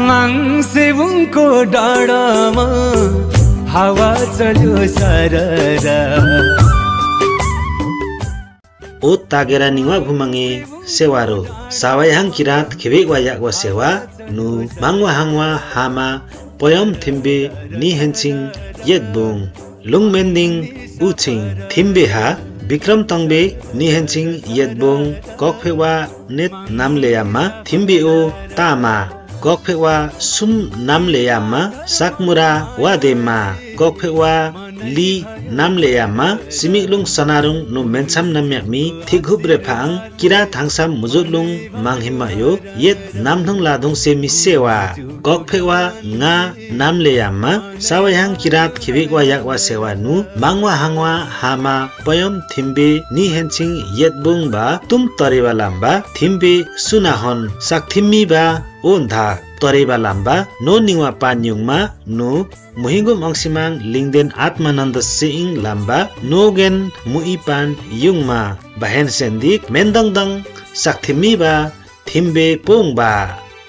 माङसेबुङको डाँडामा हावा चल्यो सररा ओ तागेरा निवा भुमंगे सेवारो सावायहाङ किरात खेबेक वायाक वा सेवा नु मांगवा हांगवा हामा पयम थिम्बे नि हेन्चिङ येदबुङ लुङमेन्दिङ उचिङ थिम्बे हा विक्रम तंबे नि हेन्चिङ येदबुङ ककफेवा नेत नामलेयामा थिम्बे ओ तामा ककफेवा सुम नामलेयामा साकमुरा वादेमा ककफेवा ली नामलेयामा सिमिलुङ सनारुङ नु मेन्साम नाम्यामी थिगुब्रे फाङ किरा थाङसाम मुजुलुङ माङहिमायो येत नामथुङ लाधुङ सेमि सेवा ककफेवा nga नामलेयामा सावायहाङ किरात खिबेकवा याकवा सेवा नु मांगवा हांगवा हामा पयम थिम्बे नि हेन्चिङ येतबुङ बा तुम तरेवा लाम्बा थिम्बे सुनाहन साकथिम्मी बा ओन्धा तरेबा लाम्बा नो निवा पान्युङमा नु मुहिगुम अंसिमाङ लिङदेन आत्मानन्द सिङ लाम्बा नोगेन मुइपान युङमा बाहेन सेन्दिक मेन्दङदङ साकथिम्मीबा थिम्बे पोङबा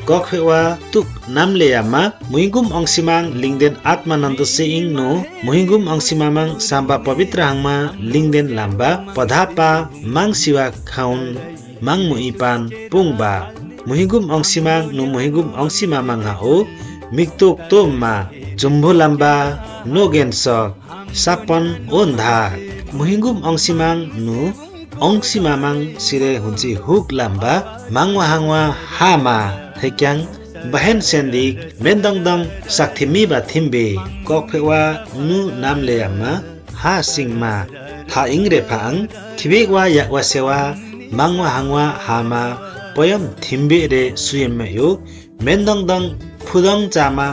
कखवेवा तुक नामलेयामा मुहिगुम अंसिमाङ लिङदेन आत्मानन्द सिङ नो मुहिगुम अंसिमामाङ साम्बा पवित्र हाङमा लिङदेन लाम्बा पधापा माङ सिवा खाउन माङ मुइपान पोङबा मुहिगुम अंसिमाङ नु मुहिगुम अंसिमामाङ हो मिक्तोक तोममा जुम्भो लाम्बा नोगेन सक सापन ओन्धा मुहिगुम अंसिमाङ नु अंसिमामाङ सिरे हुन्ची हुक लाम्बा माङवा हाङवा हामा थेक्याङ बाहेन सेन्दिक मेन्दङदङ साकथिम्मी बा थिम्बे ककफेवा नु नामलेयामा हा सिङमा था इंग्रे फाङ खिबेकवा याकवा सेवा माङवा हाङवा हामा पयम थिम्बे रे सुयमयो मेन्दङदङ फुदङ Chama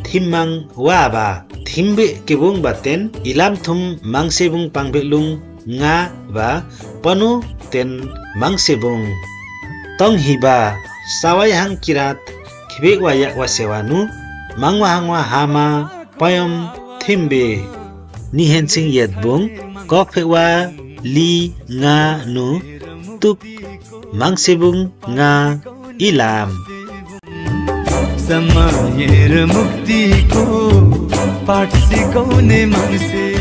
थिम्माङ Baba थिम्बे केबुङ बातेन इलामथुम माङसेबुङ पाङबेलुङ nga ba panu ten mangsebung tong hiba sawaihang kirat khibekwa yakwa sewanu mangwa hangwa hama payom thimbe ni hensing yetbung kokfewa li nga nu tuk mangsebung nga ilam समाएर मुक्तिको पाठ सिकाउने मान्छे